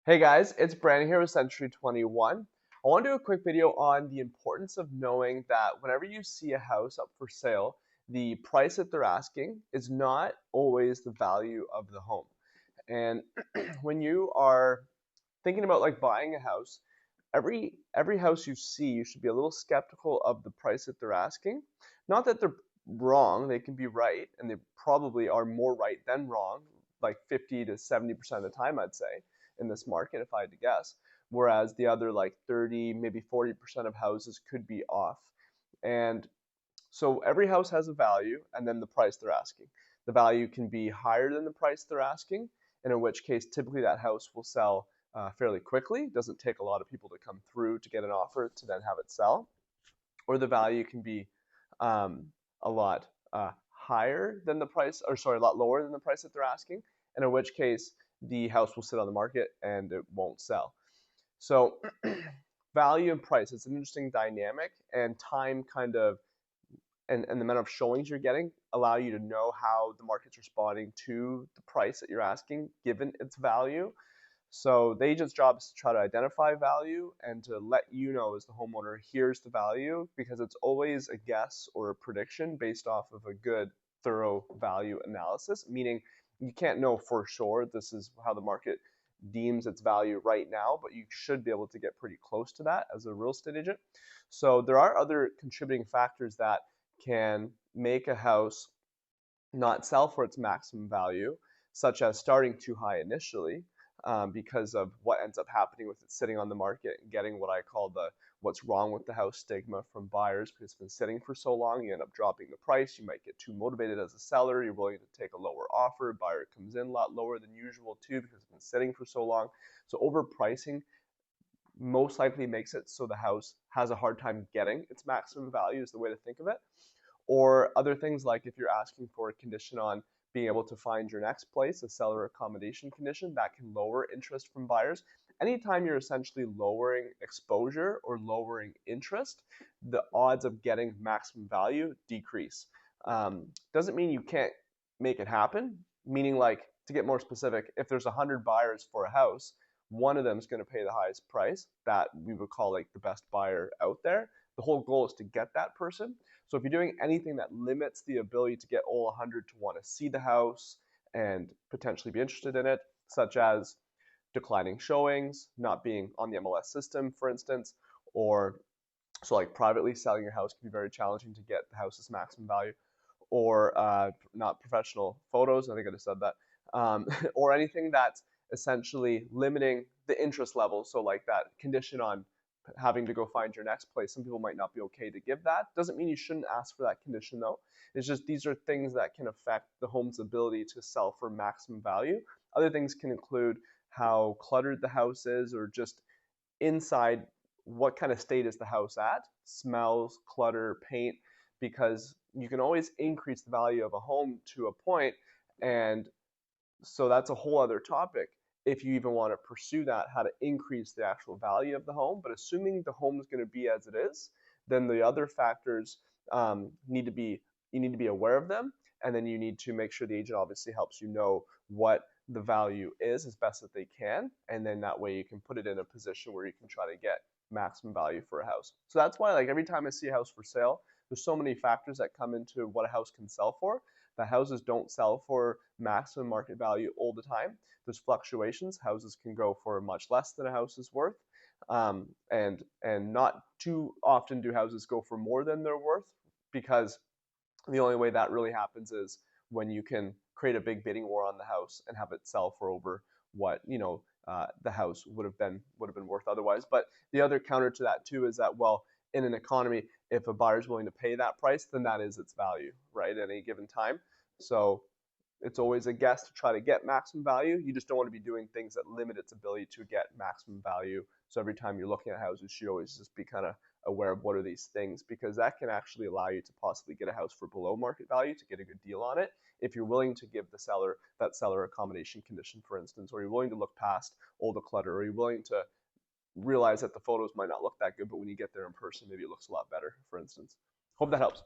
Hey guys, it's Brandon here with Century 21. I want to do a quick video on the importance of knowing that whenever you see a house up for sale, the price that they're asking is not always the value of the home. And when you are thinking about like buying a house, every house you see, you should be a little skeptical of the price that they're asking. Not that they're wrong, they can be right, and they probably are more right than wrong, like 50 to 70% of the time, I'd say, in this market, if I had to guess. Whereas the other like 30, maybe 40% of houses could be off. And so every house has a value and then the price they're asking. The value can be higher than the price they're asking, and in which case typically that house will sell fairly quickly. It doesn't take a lot of people to come through to get an offer to then have it sell. Or the value can be a lot higher than the price, or sorry, a lot lower than the price that they're asking, and in which case the house will sit on the market and it won't sell. So value and price, it's an interesting dynamic, and time kind of and the amount of showings you're getting allow you to know how the market's responding to the price that you're asking given its value. So the agent's job is to try to identify value and to let you know as the homeowner, here's the value, because it's always a guess or a prediction based off of a good, thorough value analysis, meaning you can't know for sure this is how the market deems its value right now, but you should be able to get pretty close to that as a real estate agent. So there are other contributing factors that can make a house not sell for its maximum value, such as starting too high initially, because of what ends up happening with it sitting on the market and getting what I call the what's wrong with the house stigma from buyers because it's been sitting for so long. You end up dropping the price. You might get too motivated as a seller. You're willing to take a lower offer. Buyer comes in a lot lower than usual too because it's been sitting for so long. So overpricing most likely makes it so the house has a hard time getting its maximum value is the way to think of it. Or other things like if you're asking for a condition on being able to find your next place, a seller accommodation condition, that can lower interest from buyers. Anytime you're essentially lowering exposure or lowering interest, the odds of getting maximum value decrease. Doesn't mean you can't make it happen, meaning like to get more specific, if there's 100 buyers for a house, one of them is going to pay the highest price that we would call like the best buyer out there. The whole goal is to get that person. So if you're doing anything that limits the ability to get all 100 to want to see the house and potentially be interested in it, such as declining showings, not being on the MLS system, for instance, or so like privately selling your house can be very challenging to get the house's maximum value, or not professional photos. I think I just said that, or anything that's essentially limiting the interest level. So like that condition on having to go find your next place. Some people might not be okay to give that. Doesn't mean you shouldn't ask for that condition though. It's just these are things that can affect the home's ability to sell for maximum value. Other things can include how cluttered the house is, or just inside, what kind of state is the house at, smells, clutter, paint, because you can always increase the value of a home to a point, and so that's a whole other topic if you even want to pursue that, how to increase the actual value of the home. But assuming the home is going to be as it is, then the other factors need to be, you need to be aware of them, and then you need to make sure the agent obviously helps you know what the value is as best that they can, and then that way you can put it in a position where you can try to get maximum value for a house. So that's why like every time I see a house for sale, there's so many factors that come into what a house can sell for. The houses don't sell for maximum market value all the time. There's fluctuations. Houses can go for much less than a house is worth, and not too often do houses go for more than they're worth, because the only way that really happens is when you can create a big bidding war on the house and have it sell for over what the house would have been worth otherwise. But the other counter to that too is that, well, in an economy, if a buyer is willing to pay that price, then that is its value, right, at any given time. So it's always a guess to try to get maximum value. You just don't want to be doing things that limit its ability to get maximum value. So every time you're looking at houses, you should always just be kind of aware of what are these things, because that can actually allow you to possibly get a house for below market value to get a good deal on it if you're willing to give the seller that seller accommodation condition, for instance, or you're willing to look past all the clutter, or you're willing to realize that the photos might not look that good, but when you get there in person, maybe it looks a lot better, for instance. Hope that helps.